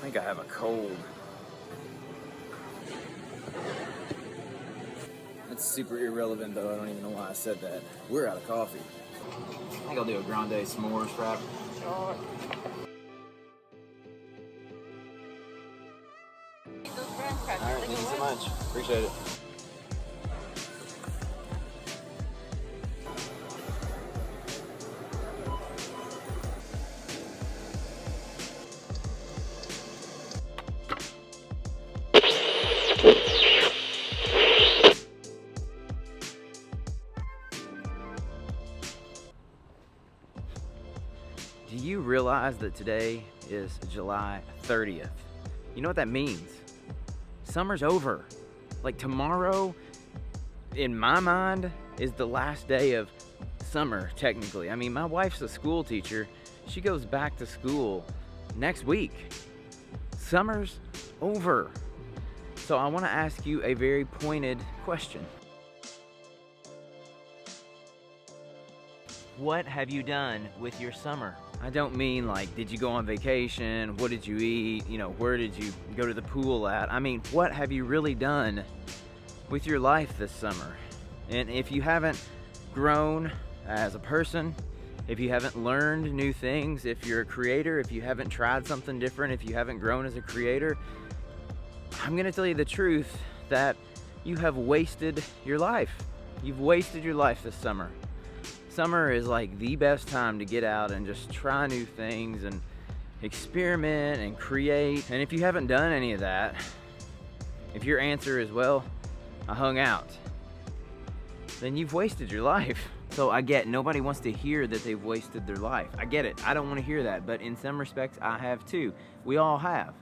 I think I have a cold. That's super irrelevant, though. I don't even know why I said that. We're out of coffee. I think I'll do a grande s'mores wrap. Sure. All right, thank you so much. Appreciate it. Do you realize that today is July 30th? You know what that means? Summer's over. Like tomorrow, in my mind, is the last day of summer, technically. I mean, my wife's a school teacher. She goes back to school next week. Summer's over. So I want to ask you a very pointed question. What have you done with your summer? I don't mean like, did you go on vacation? What did you eat? You know, where did you go to the pool at? I mean, what have you really done with your life this summer? And if you haven't grown as a person, if you haven't learned new things, if you're a creator, if you haven't tried something different, if you haven't grown as a creator, I'm gonna tell you the truth that you have wasted your life. You've wasted your life this summer. Summer is like the best time to get out and just try new things and experiment and create. And if you haven't done any of that, if your answer is, well, I hung out, then you've wasted your life. So I get nobody wants to hear that they've wasted their life. I get it. I don't want to hear that. But in some respects, I have too. We all have.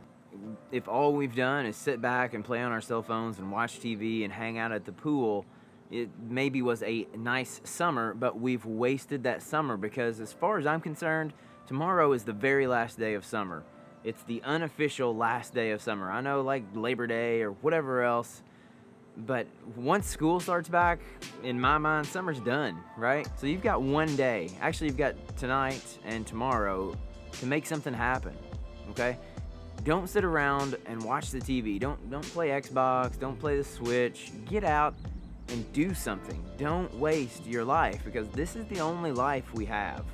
If all we've done is sit back and play on our cell phones and watch TV and hang out at the pool, it maybe was a nice summer, but we've wasted that summer because as far as I'm concerned, tomorrow is the very last day of summer. It's the unofficial last day of summer. I know like Labor Day or whatever else, but once school starts back, in my mind, summer's done, right? So you've got one day, actually you've got tonight and tomorrow to make something happen, okay? Don't sit around and watch the TV. Don't play Xbox, don't play the Switch. Get out and do something. Don't waste your life because this is the only life we have.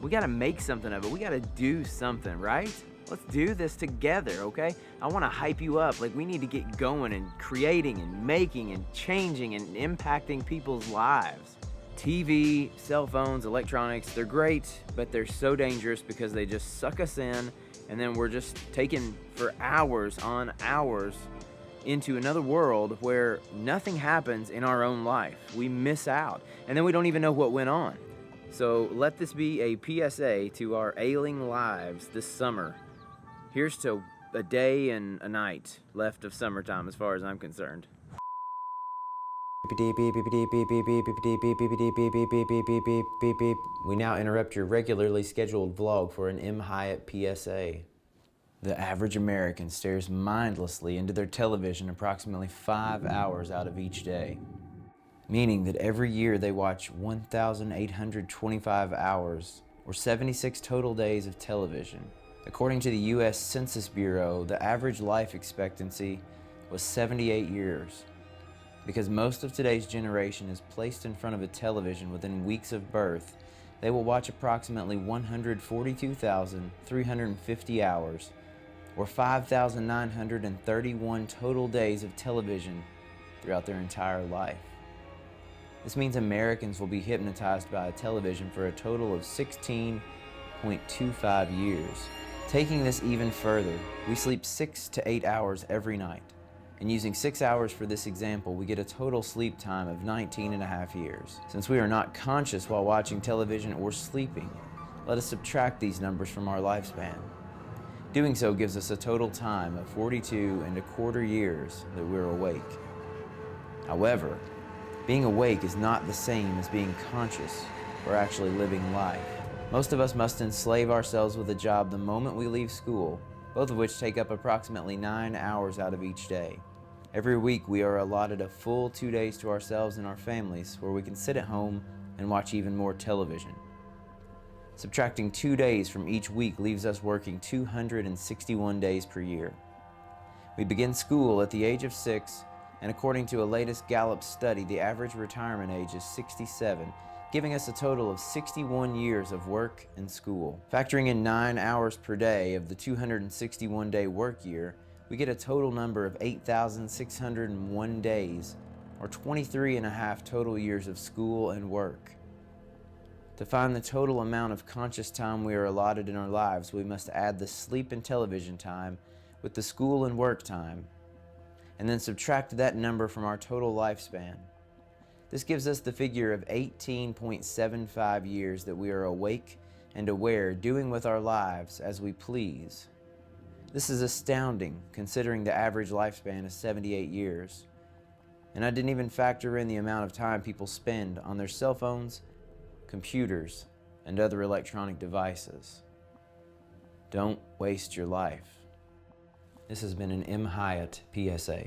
We gotta make something of it. We gotta do something, right? Let's do this together, okay? I wanna hype you up. Like, we need to get going and creating and making and changing and impacting people's lives. TV, cell phones, electronics, they're great, but they're so dangerous because they just suck us in and then we're just taken for hours on hours into another world where nothing happens in our own life. We miss out, and then we don't even know what went on. So let this be a PSA to our ailing lives this summer. Here's to a day and a night left of summertime as far as I'm concerned. We now interrupt your regularly scheduled vlog for an Hyatt PSA. The average American stares mindlessly into their television approximately 5 hours out of each day, meaning that every year they watch 1,825 hours, or 76 total days of television. According to the U.S. Census Bureau, the average life expectancy was 78 years. Because most of today's generation is placed in front of a television within weeks of birth, they will watch approximately 142,350 hours, or 5,931 total days of television throughout their entire life. This means Americans will be hypnotized by a television for a total of 16.25 years. Taking this even further, we sleep 6 to 8 hours every night. And using 6 hours for this example, we get a total sleep time of 19.5 years. Since we are not conscious while watching television or sleeping, let us subtract these numbers from our lifespan. Doing so gives us a total time of 42.25 years that we're awake. However, being awake is not the same as being conscious or actually living life. Most of us must enslave ourselves with a job the moment we leave school, both of which take up approximately 9 hours out of each day. Every week we are allotted a full 2 days to ourselves and our families where we can sit at home and watch even more television. Subtracting 2 days from each week leaves us working 261 days per year. We begin school at the age of 6, and according to a latest Gallup study, the average retirement age is 67, giving us a total of 61 years of work and school. Factoring in 9 hours per day of the 261-day work year, we get a total number of 8,601 days, or 23 and a half total years of school and work. To find the total amount of conscious time we are allotted in our lives, we must add the sleep and television time with the school and work time, and then subtract that number from our total lifespan. This gives us the figure of 18.75 years that we are awake and aware, doing with our lives as we please. This is astounding, considering the average lifespan is 78 years. And I didn't even factor in the amount of time people spend on their cell phones, computers, and other electronic devices. Don't waste your life. This has been an M. Hyatt PSA.